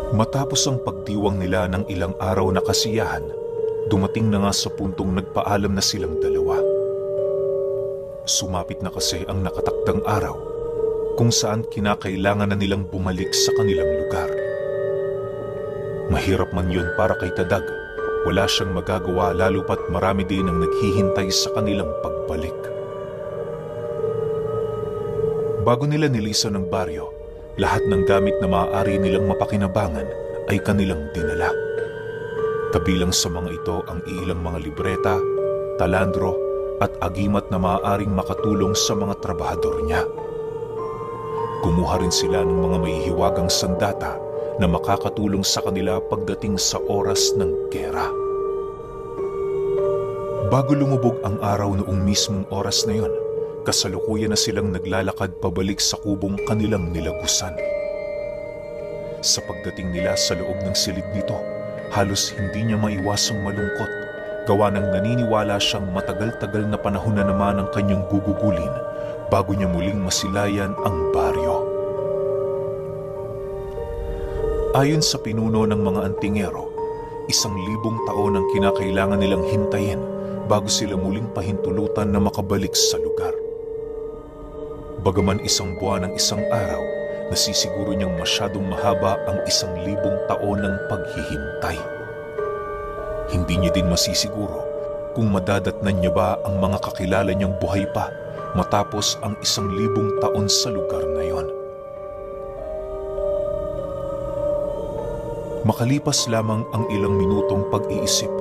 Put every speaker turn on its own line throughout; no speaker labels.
Matapos ang pagdiwang nila ng ilang araw na kasiyahan, dumating na nga sa puntong nagpaalam na silang dalawa. Sumapit na kasi ang nakatakdang araw kung saan kinakailangan na nilang bumalik sa kanilang lugar. Mahirap man yun para kay Tadag, wala siyang magagawa lalo pat marami din ang naghihintay sa kanilang pagbalik. Bago nila nilisan ng baryo, lahat ng gamit na maaari nilang mapakinabangan ay kanilang dinala. Kabilang sa mga ito ang ilang mga libreta, talandro at agimat na maaaring makatulong sa mga trabahador niya. Kumuha rin sila ng mga mahihiwagang sandata na makakatulong sa kanila pagdating sa oras ng gera. Bago lumubog ang araw noong mismong oras na yon, kasalukuyan na silang naglalakad pabalik sa kubong kanilang nilagusan. Sa pagdating nila sa loob ng silid nito, halos hindi niya maiwasang malungkot, gawa ng naniniwala siyang matagal-tagal na panahon na naman ang kanyang gugugulin bago niya muling masilayan ang baryo. Ayon sa pinuno ng mga antingero, 1,000 taon ang kinakailangan nilang hintayin bago sila muling pahintulutan na makabalik sa lugar. Bagaman 1 buwan ang 1 araw, nasisiguro niyang masyadong mahaba ang 1,000 taon ng paghihintay. Hindi niya din masisiguro kung madadatnan niya ba ang mga kakilala niyang buhay pa matapos ang 1,000 taon sa lugar na yon. Makalipas lamang ang ilang minutong pag-iisip,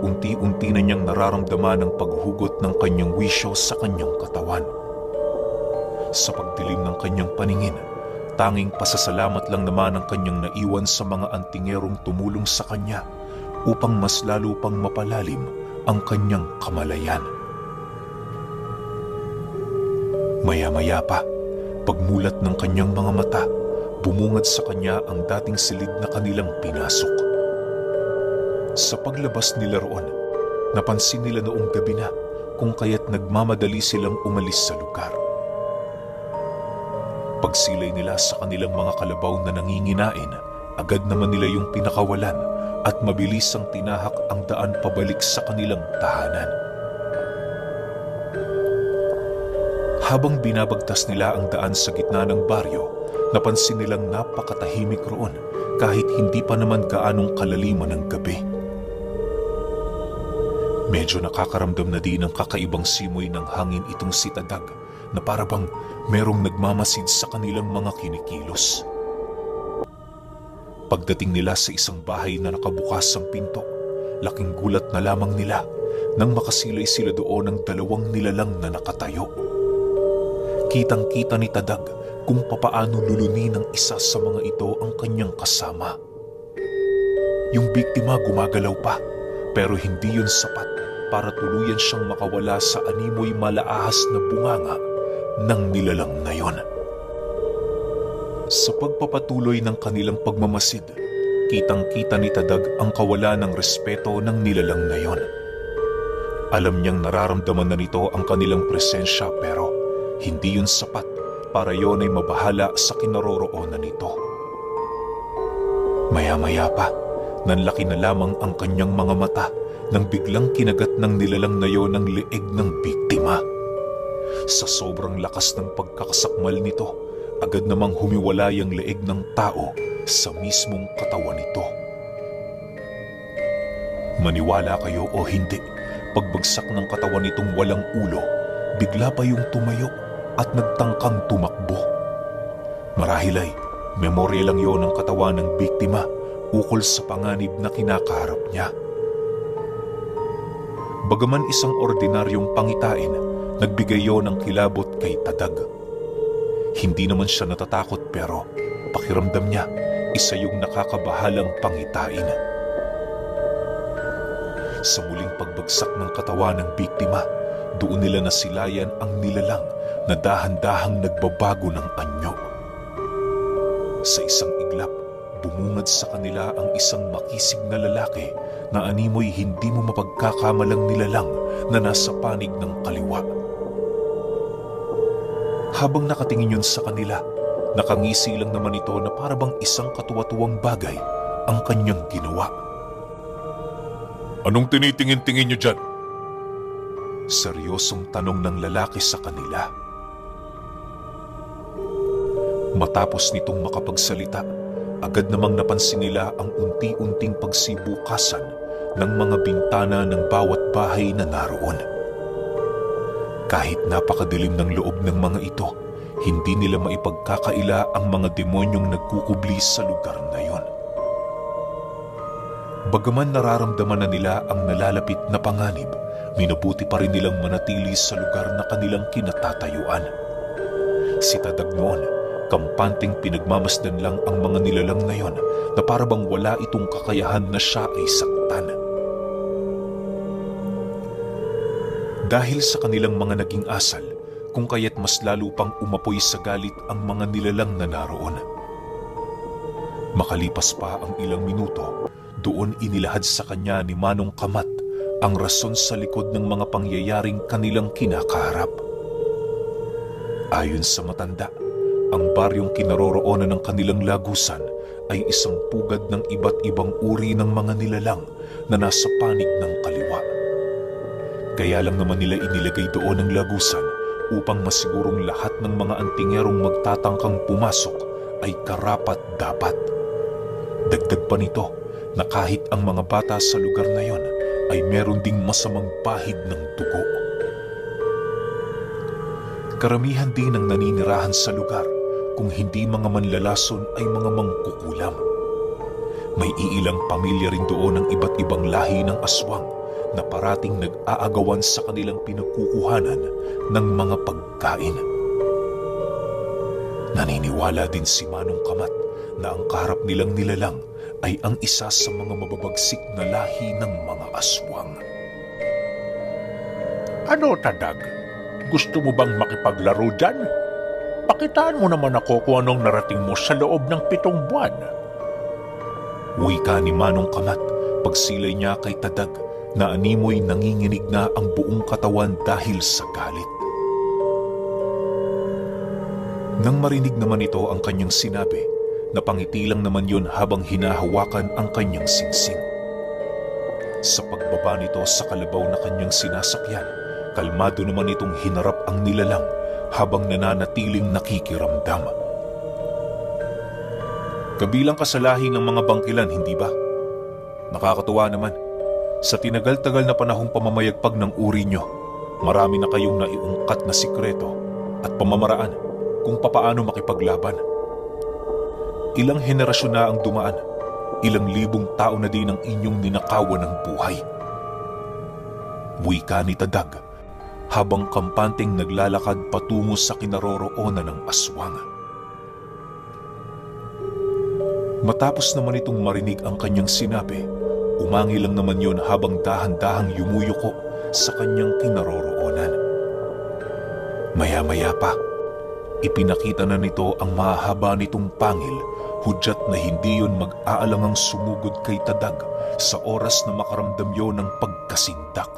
unti-unti na niyang nararamdaman ang paghugot ng kanyang wisyo sa kanyang katawan. Sa pagdilim ng kanyang paningin, tanging pasasalamat lang naman ang kanyang naiwan sa mga antingerong tumulong sa kanya upang mas lalo pang mapalalim ang kanyang kamalayan. Maya-maya pa, pagmulat ng kanyang mga mata, bumungad sa kanya ang dating silid na kanilang pinasok. Sa paglabas nila roon, napansin nila noong gabi na kung kaya't nagmamadali silang umalis sa lugar. Pagsilay nila sa kanilang mga kalabaw na nanginginain, agad naman nila yung pinakawalan at mabilis ang tinahak ang daan pabalik sa kanilang tahanan. Habang binabagtas nila ang daan sa gitna ng baryo, napansin nilang napakatahimik roon kahit hindi pa naman gaanong kalaliman ng gabi. Medyo nakakaramdam na din ng kakaibang simoy ng hangin itong si Tadag na parabang merong nagmamasid sa kanilang mga kinikilos. Pagdating nila sa isang bahay na nakabukas ang pinto, laking gulat na lamang nila nang makasilay sila doon ng 2 nilalang na nakatayo. Kitang-kita ni Tadag kung papaano lulunin ng isa sa mga ito ang kanyang kasama. Yung biktima gumagalaw pa, pero hindi yun sapat para tuluyan siyang makawala sa animoy malaahas na bunganga ng nilalang na yon. Sa pagpapatuloy ng kanilang pagmamasid, kitang-kita ni Tadag ang kawalan ng respeto ng nilalang na yon. Alam niyang nararamdaman na nito ang kanilang presensya pero hindi yun sapat para yon ay mabahala sa kinaroroonan nito. Maya-maya pa, nanlaki na lamang ang kanyang mga mata nang biglang kinagat ng nilalang na yon ang leeg ng biktima. Sa sobrang lakas ng pagkakasakmal nito, agad namang humiwalay ang leeg ng tao sa mismong katawan nito. Maniwala kayo o hindi, pagbagsak ng katawan nitong walang ulo, bigla pa yung tumayo at nagtangkang tumakbo. Marahil ay memorya lang yon ng katawan ng biktima ukol sa panganib na kinakaharap niya. Bagaman isang ordinaryong pangitain, nagbigay yon ng kilabot kay Tadag. Hindi naman siya natatakot pero pakiramdam niya isa yung nakakabahalang pangitain. Sa muling pagbagsak ng katawan ng biktima, doon nila nasilayan ang nilalang na dahan-dahang nagbabago ng anyo. Sa isang iglap, bumungad sa kanila ang isang makisig na lalaki na animoy hindi mo mapagkakamalang nilalang na nasa panig ng kaliwa. Habang nakatingin yun sa kanila, Nakangisi lang naman ito na parabang isang katuwatuwang bagay ang kanyang ginawa. "Anong tinitingin-tingin niyo dyan?" Seryosong tanong ng lalaki sa kanila. Matapos nitong makapagsalita, agad namang napansin nila ang unti-unting pagsibukasan ng mga bintana ng bawat bahay na naroon. Kahit napakadilim ng loob ng mga ito, hindi nila maipagkakaila ang mga demonyong nagkukubli sa lugar na yon. Bagaman nararamdaman na nila ang nalalapit na panganib, minabuti pa rin nilang manatili sa lugar na kanilang kinatatayuan. Si Tadag noon, kampanteng pinagmamasdan lang ang mga nilalang na yon na parabang wala itong kakayahan na siya ay saktan. Dahil sa kanilang mga naging asal, kung kaya't mas lalo pang umapoy sa galit ang mga nilalang na naroon. Makalipas pa ang ilang minuto, doon inilahad sa kanya ni Manong Kamat ang rason sa likod ng mga pangyayaring kanilang kinakaharap. Ayon sa matanda, ang baryong kinaroroonan ng kanilang lagusan ay isang pugad ng iba't ibang uri ng mga nilalang na nasa panig ng kaliwa. Kaya lang naman nila inilagay doon ang lagusan upang masigurong lahat ng mga antingerong magtatangkang pumasok ay karapat-dapat. Dagdag pa nito na kahit ang mga bata sa lugar na yon ay meron ding masamang bahid ng dugo. Karamihan din ng naninirahan sa lugar, kung hindi mga manlalason ay mga mangkukulam. May iilang pamilya rin doon ng iba't ibang lahi ng aswang na parating nag-aagawan sa kanilang pinagkukuhanan ng mga pagkain. Naniniwala din si Manong Kamat na ang kaharap nilang nilalang ay ang isa sa mga mababagsik na lahi ng mga aswang.
"Ano, Tadag? Gusto mo bang makipaglaro dyan? Pakitaan mo naman ako kung anong narating mo sa loob ng 7 buwan.
Wika ni Manong Kamat pagsilay niya kay Tadag na animoy nanginginig na ang buong katawan dahil sa galit. Nang marinig naman ito ang kanyang sinabi, napangiti lang naman yun habang hinahawakan ang kanyang singsing. Sa pagbaba nito sa kalabaw na kanyang sinasakyan, kalmado naman itong hinarap ang nilalang habang nananatiling nakikiramdam. "Kabilang ka sa lahi ng mga bangkilan, hindi ba? Nakakatuwa naman. Sa tinagal-tagal na panahong pamamayagpag ng uri nyo, marami na kayong naiungkat na sikreto at pamamaraan kung papaano makipaglaban. Ilang henerasyon na ang dumaan, ilang libong tao na din ang inyong ninakawan ng buhay." Wika ni Tadag habang kampanteng naglalakad patungo sa kinaroroonan ng aswang. Matapos naman itong marinig ang kanyang sinabi, umangi lang naman yun habang dahan-dahang yumuyuko sa kanyang kinaroroonan. Maya-maya pa, ipinakita na nito ang mahaba nitong pangil, hudyat na hindi yun mag-aalangang sumugod kay Tadag sa oras na makaramdam yun ng pagkasindak.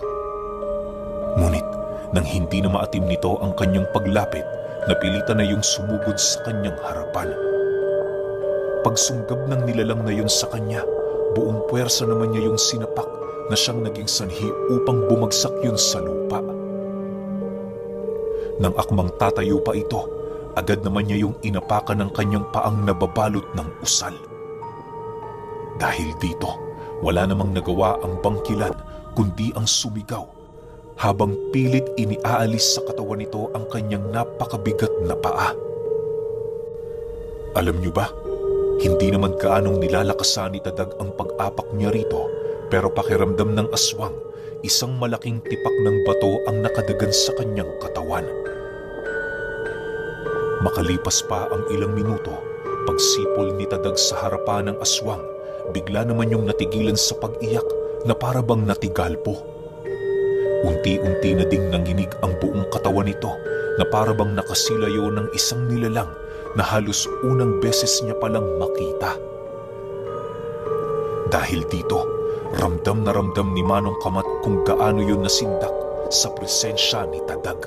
Ngunit nang hindi na maatim nito ang kanyang paglapit, napilitan na yung sumugod sa kanyang harapan. Pagsunggab ng nilalang na yun sa kanya, buong puwersa naman niya yung sinapak na siyang naging sanhi upang bumagsak yun sa lupa. Nang akmang tatayo pa ito, agad naman niya yung inapakan ng kanyang paang nababalot ng usal. Dahil dito, wala namang nagawa ang bangkilan kundi ang sumigaw, habang pilit iniaalis sa katawan nito ang kanyang napakabigat na paa. Alam niyo ba, hindi naman gaanong nilalakasan ni Tadag ang pag-apak niya rito, pero pakiramdam ng aswang, isang malaking tipak ng bato ang nakadagan sa kanyang katawan. Makalipas pa ang ilang minuto, pagsipol ni Tadag sa harapan ng aswang, bigla naman yung natigilan sa pag-iyak na parabang natigalpo. Unti-unti na ding nanginig ang buong katawan nito na parabang nakasilayo ng isang nilalang na halos unang beses niya palang makita. Dahil dito, ramdam na ramdam ni Manong Kamat kung gaano yun nasindak sa presensya ni Tadag.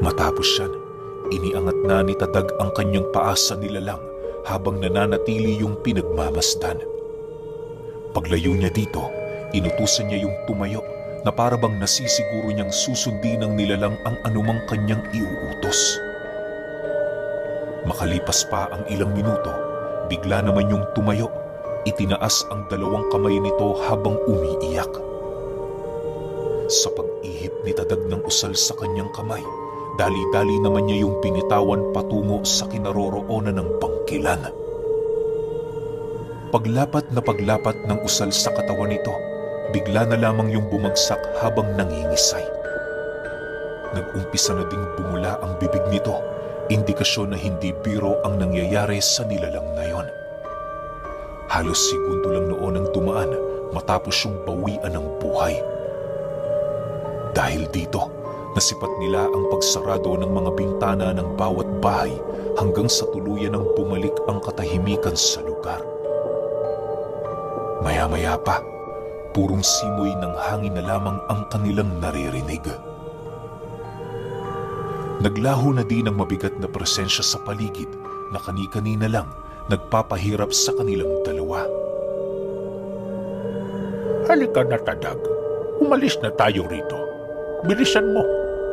Matapos yan, Iniangat na ni Tadag ang kanyang paa sa nilalang habang nananatili yung pinagmamasdan. Paglayo niya dito, inutusan niya yung tumayo na parabang nasisiguro niyang susundin ng nilalang ang anumang kanyang iuutos. Makalipas pa ang ilang minuto, bigla naman yung tumayo. Itinaas ang dalawang kamay nito habang umiiyak. Sa pag-ihip ni Tadag ng usal sa kanyang kamay, dali-dali naman niya yung binitawan patungo sa kinaroroonan ng bangkilan. Paglapat ng usal sa katawan nito, bigla na lamang yung bumagsak habang nangingisay. Nag-umpisa na ding bumula ang bibig nito, indikasyon na hindi biro ang nangyayari sa nilalang na yon. Halos segundo lang noon ang dumaan matapos yung bawian ng buhay. Dahil dito, nasipat nila ang pagsarado ng mga bintana ng bawat bahay hanggang sa tuluyan ng bumalik ang katahimikan sa lugar. Maya-maya pa, purong simoy ng hangin na lamang ang kanilang naririnig. Naglaho na din ang mabigat na presensya sa paligid na kani-kanina lang nagpapahirap sa kanilang dalawa.
Halika na, Tadag. Umalis na tayo rito. Bilisan mo,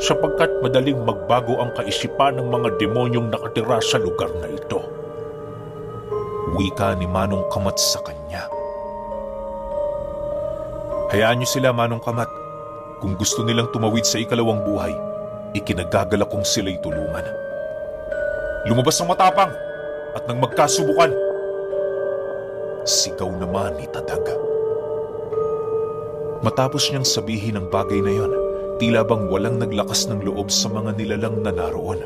sapagkat madaling magbago ang kaisipan ng mga demonyong nakatira sa lugar na ito.
Wika ni Manong Kamat sa kanya. Hayaan niyo sila, Manong Kamat. Kung gusto nilang tumawid sa ikalawang buhay, ikinagagala kong sila'y tulungan. Lumabas ang matapang at nang magkasubukan. Sigaw naman ni Tadag. Matapos niyang sabihin ang bagay na yon, tila bang walang naglakas ng loob sa mga nilalang na naroon.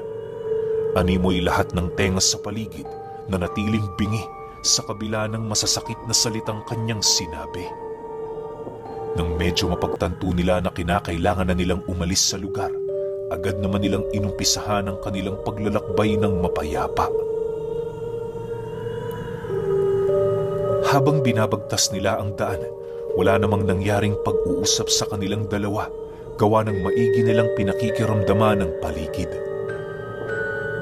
Animoy lahat ng tenga sa paligid na natiling bingi sa kabila ng masasakit na salitang kanyang sinabi. Nang medyo mapagtanto nila na kinakailangan na nilang umalis sa lugar, agad naman nilang inumpisahan ang kanilang paglalakbay ng mapayapa. Habang binabagtas nila ang daan, wala namang nangyaring pag-uusap sa kanilang dalawa, gawa ng maigi nilang pinakikiramdaman ng paligid.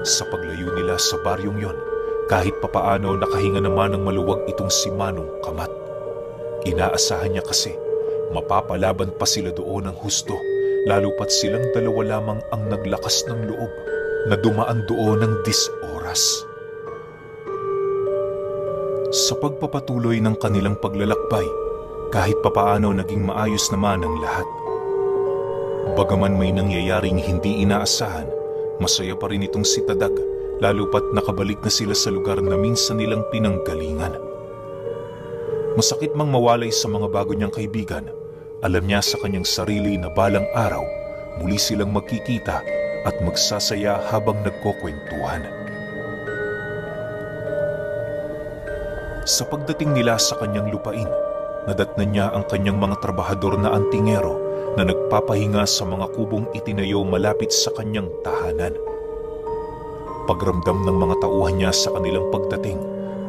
Sa paglayo nila sa baryong yon, kahit papaano nakahinga naman ng maluwag itong si Manong Kamat. Inaasahan niya kasi mapapalaban pa sila doon ng husto, lalo pat silang dalawa lamang ang naglakas ng loob na dumaan doon ng 10 oras. Sa pagpapatuloy ng kanilang paglalakbay, kahit papaano naging maayos naman ang lahat. Bagaman may nangyayaring hindi inaasahan, masaya pa rin itong si Tadag, lalo pat nakabalik na sila sa lugar na minsan nilang pinanggalingan. Masakit mang mawalay sa mga bago niyang kaibigan, alam niya sa kanyang sarili na balang araw, muli silang magkikita at magsasaya habang nagkukwentuhan. Sa pagdating nila sa kanyang lupain, nadatnan niya ang kanyang mga trabahador na antingero na nagpapahinga sa mga kubong itinayo malapit sa kanyang tahanan. Pagramdam ng mga tauhan niya sa kanilang pagdating,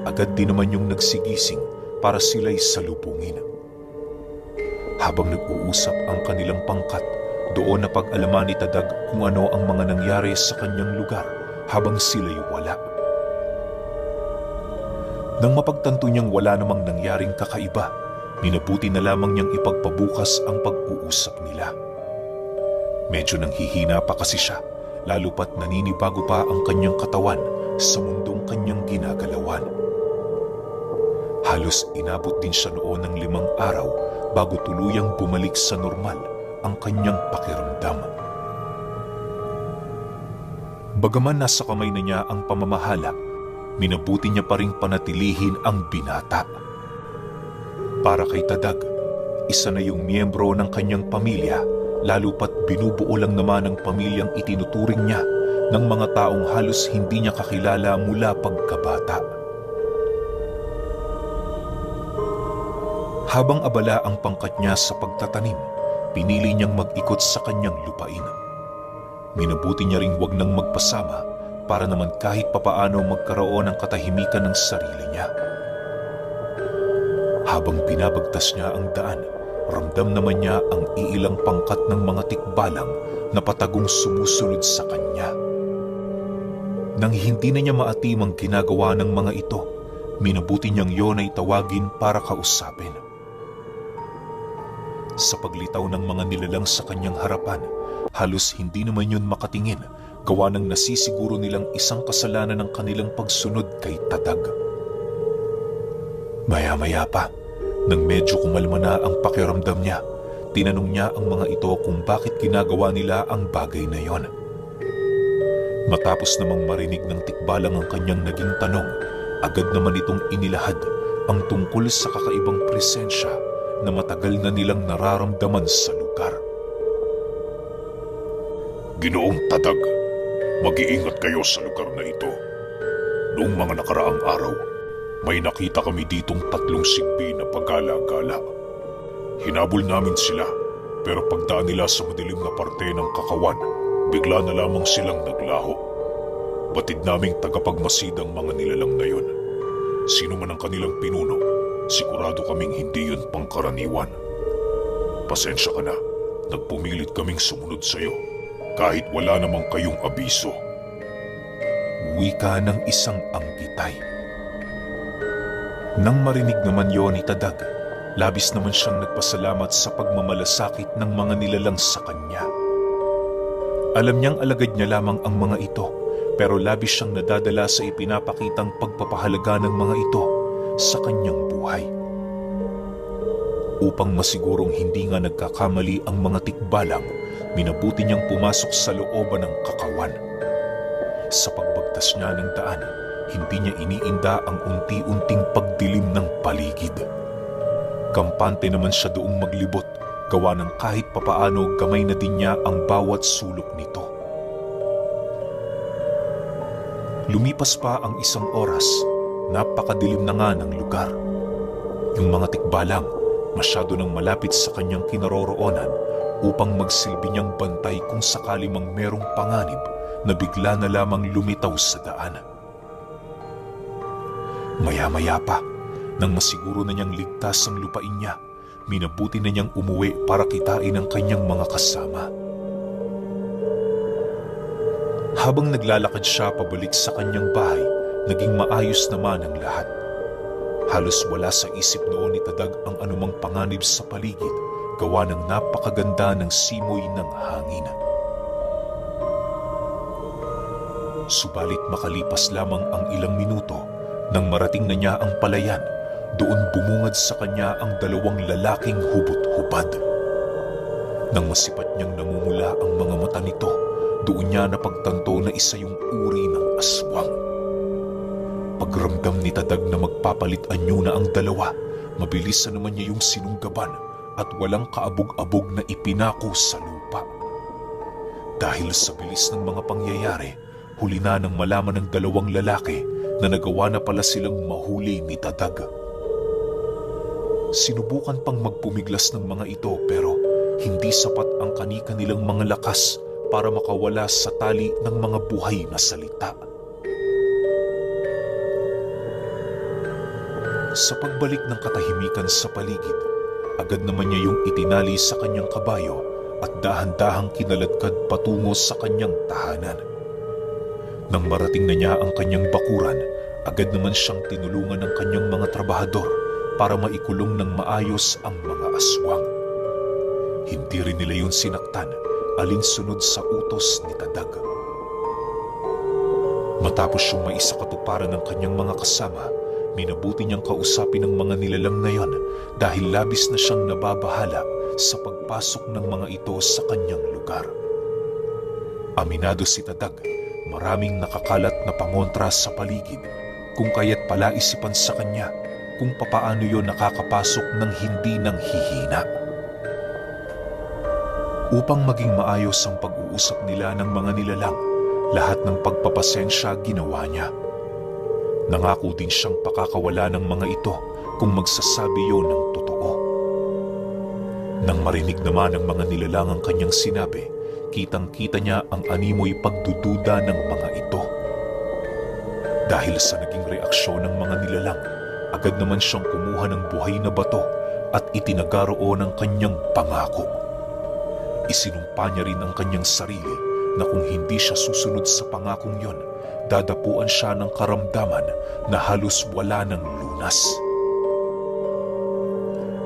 agad din naman yung nagsigising para sila'y salubungin. Habang nag-uusap ang kanilang pangkat, doon na pag-alaman ni Tadag kung ano ang mga nangyari sa kanyang lugar habang sila'y wala. Nang mapagtanto niyang wala namang nangyaring kakaiba, minabuti na lamang niyang ipagpabukas ang pag-uusap nila. Medyo nanghihina pa kasi siya, lalo pat naninibago pa ang kanyang katawan sa mundong kanyang ginagalawan. Halos inabot din siya noon ng 5 araw bago tuluyang bumalik sa normal ang kanyang pakiramdam. Bagaman nasa kamay na niya ang pamamahala, minabuti niya pa ring panatilihin ang binata. Para kay Tadag, isa na yung miyembro ng kanyang pamilya, lalo pat binubuo lang naman ang pamilyang itinuturing niya ng mga taong halos hindi niya kakilala mula pagkabata. Habang abala ang pangkat niya sa pagtatanim, pinili niyang mag-ikot sa kanyang lupain. Minabuti niya ring wag nang magpasama para naman kahit papaano magkaroon ng katahimikan ng sarili niya. Habang binabagtas niya ang daan, ramdam naman niya ang iilang pangkat ng mga tikbalang na patagong sumusunod sa kanya. Nang hindi na niya maatim ang ginagawa ng mga ito, minabuti niyang yon ay tawagin para kausapin. Sa paglitaw ng mga nilalang sa kanyang harapan, halos hindi naman yun makatingin, gawa ng nasisiguro nilang isang kasalanan ng kanilang pagsunod kay Tadag. Maya-maya pa, nang medyo kumalma na ang pakiramdam niya, tinanong niya ang mga ito kung bakit ginagawa nila ang bagay na yon. Matapos namang marinig ng tikbalang ang kanyang naging tanong, agad naman itong inilahad ang tungkol sa kakaibang presensya na matagal na nilang nararamdaman sa lugar.
Ginoong Tadag, mag-iingat kayo sa lugar na ito. Noong mga nakaraang araw, may nakita kami ditong 3 sigbi na pagala-gala. Hinabol namin sila, pero pagdaan nila sa madilim na parte ng Kakawan, bigla na lamang silang naglaho. Batid naming tagapagmasid ang mga nilalang na yon. Sino man ang kanilang pinuno, sigurado kaming hindi yun pangkaraniwan. Pasensya ka na, nagpumilit kaming sumunod sa'yo, kahit wala namang kayong abiso.
Wika ng isang anggitay. Nang marinig naman yon ni Tadag, labis naman siyang nagpasalamat sa pagmamalasakit ng mga nilalang sa kanya. Alam niyang alagad niya lamang ang mga ito, pero labis siyang nadadala sa ipinapakitang pagpapahalaga ng mga ito sa kanyang buhay. Upang masigurong hindi nga nagkakamali ang mga tikbalang, minabuti niyang pumasok sa looban ng Kakawan. Sa pagbagtas niya ng daan, hindi niya iniinda ang unti-unting pagdilim ng paligid. Kampante naman siya doong maglibot, gawa ng kahit papaano gamay na din niya ang bawat sulok nito. Lumipas pa ang isang oras, napakadilim na nga ng lugar. Yung mga tikbalang masyado nang malapit sa kanyang kinaroroonan upang magsilbi niyang bantay kung sakali mang merong panganib na bigla na lamang lumitaw sa daan. Maya-maya pa, nang masiguro na niyang ligtas ang lupain niya, minabuti na niyang umuwi para kitain ang kanyang mga kasama. Habang naglalakad siya pabalik sa kanyang bahay, naging maayos naman ang lahat. Halos wala sa isip noon ni Tadag ang anumang panganib sa paligid, gawa ng napakaganda ng simoy ng hangin. Subalit makalipas lamang ang ilang minuto, nang marating na niya ang palayan, doon bumungad sa kanya ang 2 lalaking hubot-hubad. Nang masipat niyang namumula ang mga mata nito, doon niya napagtanto na isa yung uri ng aswang. Pagramdam ni Tadag na magpapalit anyo na ang 2, mabilis na naman niya yung sinunggaban at walang kaabog-abog na ipinako sa lupa. Dahil sa bilis ng mga pangyayari, huli na nang malaman ng 2 lalaki na nagawa na pala silang mahuli ni Tadag. Sinubukan pang magpumiglas ng mga ito pero hindi sapat ang kani-kanilang mga lakas para makawala sa tali ng mga buhay na salita. Sa pagbalik ng katahimikan sa paligid, agad naman niya yung itinali sa kanyang kabayo at dahan-dahang kinaladkad patungo sa kanyang tahanan. Nang marating na niya ang kanyang bakuran, agad naman siyang tinulungan ng kanyang mga trabahador para maikulong ng maayos ang mga aswang. Hindi rin nila yun sinaktan, alinsunod sa utos ni Tadag. Matapos yung maisakatuparan ng kanyang mga kasama, minabuti niyang kausapin ng mga nilalang na yon dahil labis na siyang nababahala sa pagpasok ng mga ito sa kanyang lugar. Aminado si Tadag, maraming nakakalat na pangontra sa paligid, kung kaya't palaisipan sa kanya kung papaano yon nakakapasok ng hindi nang hihina. Upang maging maayos ang pag-uusap nila ng mga nilalang, lahat ng pagpapasensya ginawa niya. Nangako din siyang pakakawala ng mga ito kung magsasabi yon ng totoo. Nang marinig naman ng mga nilalang ang kanyang sinabi, kitang-kita niya ang animoy pagdududa ng mga ito. Dahil sa naging reaksyon ng mga nilalang, agad naman siyang kumuha ng buhay na bato at itinagaroon ang kanyang pangako. Isinumpa niya rin ang kanyang sarili na kung hindi siya susunod sa pangakong yon, dadapuan siya ng karamdaman na halos wala ng lunas.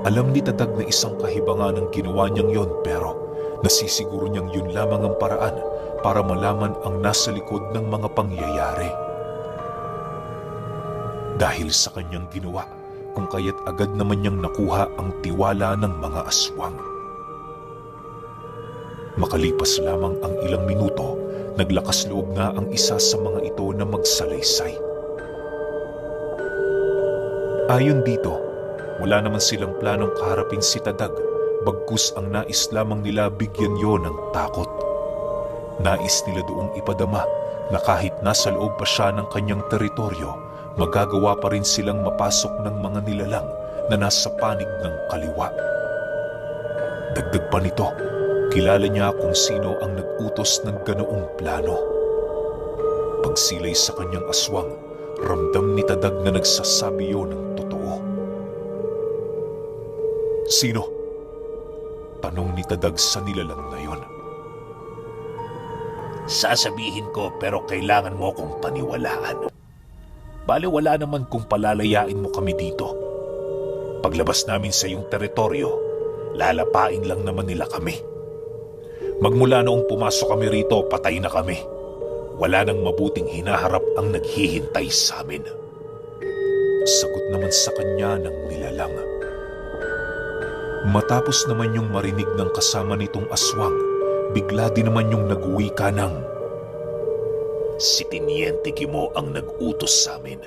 Alam ni Tadag na isang kahibangan ang ginawa niyang yon, pero nasisiguro niyang yun lamang ang paraan para malaman ang nasa likod ng mga pangyayari. Dahil sa kanyang ginawa, kung kaya't agad naman niyang nakuha ang tiwala ng mga aswang. Makalipas lamang ang ilang minuto, naglakas loob na ang isa sa mga ito na magsalaysay. Ayon dito, wala naman silang planong kaharapin si Tadag, bagkus ang nais lamang nila bigyan yon ng takot. Nais nila doong ipadama na kahit nasa loob pa siya ng kanyang teritoryo, magagawa pa rin silang mapasok ng mga nilalang na nasa panig ng kaliwa. Dagdag pa nito, kilala niya kung sino ang nag-utos ng ganoong plano. Pagsilay sa kanyang aswang, ramdam ni Tadag na nagsasabi yon ng totoo. Sino? Tanong ni Tadag sa nilalang na yon.
Sasabihin ko pero kailangan mo kong paniwalaan. Baliwala naman kung palalayain mo kami dito. Paglabas namin sa iyong teritoryo, lalapain lang naman nila kami. Magmula noong pumasok kami rito, patay na kami. Wala nang mabuting hinaharap ang naghihintay sa amin.
Sagot naman sa kanya ng nilalang. Matapos naman yung marinig ng kasama nitong aswang, bigla din naman yung nag-uwi ka ng,
Si Tiniente Gimo ang nag-utos sa amin.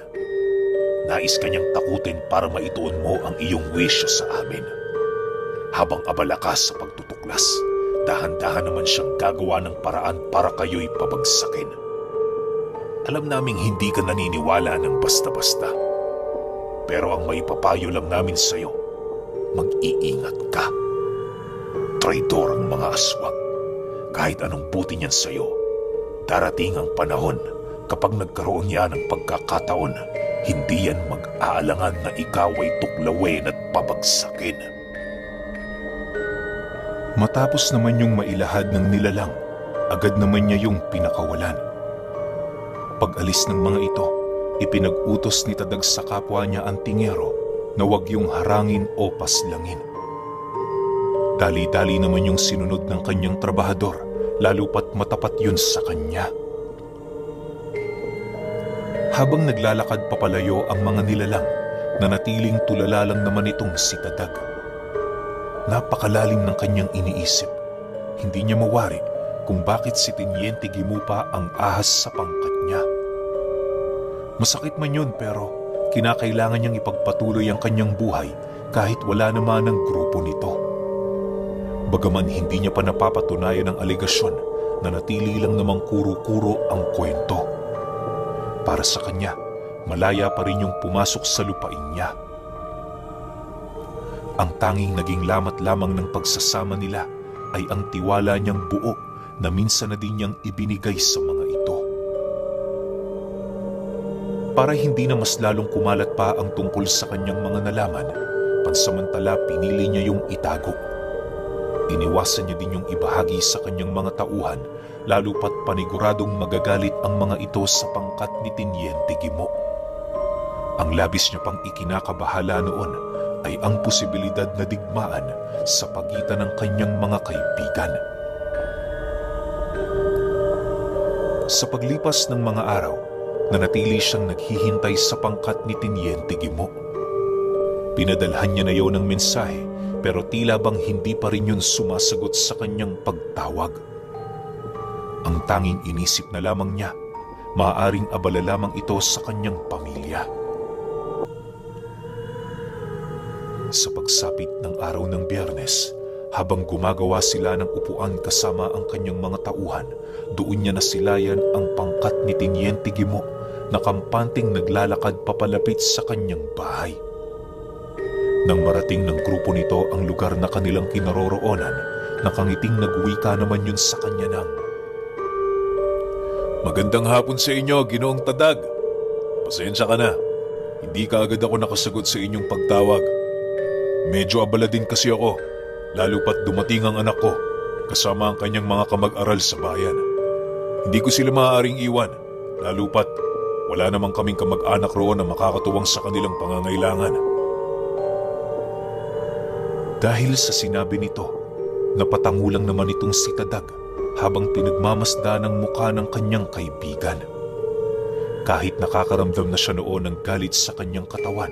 Nais kanyang takutin para maituon mo ang iyong wisyo sa amin. Habang abala ka sa pagtutuklas, dahan-dahan naman siyang gagawa ng paraan para kayo'y pabagsakin. Alam naming hindi ka naniniwala ng basta-basta. Pero ang maipapayo lang namin sa'yo, mag-iingat ka. Traidor ang mga aswang. Kahit anong buti niyan sa'yo, darating ang panahon kapag nagkaroon niya ng pagkakataon, hindi yan mag-aalangan na ikaw ay tuklawin at pabagsakin.
Matapos naman yung mailahad ng nilalang, agad naman niya yung pinakawalan. Pag-alis ng mga ito, ipinag-utos ni Tadag sa kapwa niya ang tingero na huwag yung harangin o paslangin. Dali-dali naman yung sinunod ng kanyang trabahador, lalo pat matapat yun sa kanya. Habang naglalakad papalayo ang mga nilalang, nanatiling tulala lang naman itong si Tadag. Napakalalim ng kanyang iniisip. Hindi niya mawari kung bakit si Tiniente Gimo pa ang ahas sa pangkat niya. Masakit man yun, pero kinakailangan niyang ipagpatuloy ang kanyang buhay kahit wala naman ang grupo nito. Bagaman hindi niya pa napapatunayan ang alegasyon, nanatili lang namang kuro-kuro ang kwento. Para sa kanya, malaya pa rin yung pumasok sa lupain niya. Ang tanging naging lamat lamang ng pagsasama nila ay ang tiwala niyang buo na minsan na din niyang ibinigay sa mga ito. Para hindi na mas lalong kumalat pa ang tungkol sa kanyang mga nalaman, pansamantala pinili niya yung itago. Iniwasan niya din yung ibahagi sa kanyang mga tauhan, lalo pat paniguradong magagalit ang mga ito sa pangkat ni Tiniente Gimo. Ang labis niya pang ikinakabahala noon ay ang posibilidad na digmaan sa pagitan ng kanyang mga kaibigan. Sa paglipas ng mga araw, nanatili siyang naghihintay sa pangkat ni Tiniente Gimo. Pinadalhan niya na yon ng mensahe, pero tila bang hindi pa rin yun sumasagot sa kanyang pagtawag. Ang tanging inisip na lamang niya, maaaring abala lamang ito sa kanyang pamilya. Sa pagsapit ng araw ng Biyernes, habang gumagawa sila ng upuan kasama ang kanyang mga tauhan, doon niya nasilayan ang pangkat ni Tiniente Gimo na kampanting naglalakad papalapit sa kanyang bahay. Nang marating ng grupo nito ang lugar na kanilang kinaroroonan, nakangiting nagwika naman yun sa kanya ng, "Magandang hapon sa inyo, Ginoong Tadag. Pasensya ka na, hindi ka agad ako nakasagot sa inyong pagtawag. Medyo abala din kasi ako, lalo pat dumating ang anak ko, kasama ang kanyang mga kamag-aral sa bayan. Hindi ko sila maaaring iwan,
Lalo pat, wala namang kaming kamag-anak roon na makakatuwang sa kanilang pangangailangan.
Dahil sa sinabi nito, napatangulang naman itong si Tadag habang pinagmamasdan ang mukha ng kanyang kaibigan. Kahit nakakaramdam na siya noon ng galit sa kanyang katawan,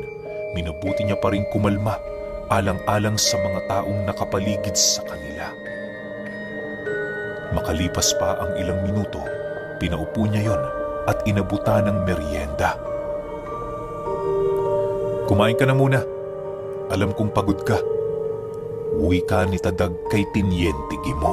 minabuti niya pa rin kumalma alang-alang sa mga taong nakapaligid sa kanila. Makalipas pa ang ilang minuto, pinaupo niya yon at inabutan ng merienda. "Kumain ka na muna. Alam kong pagod ka," wika ni Tadag kay Tiniente Gimo.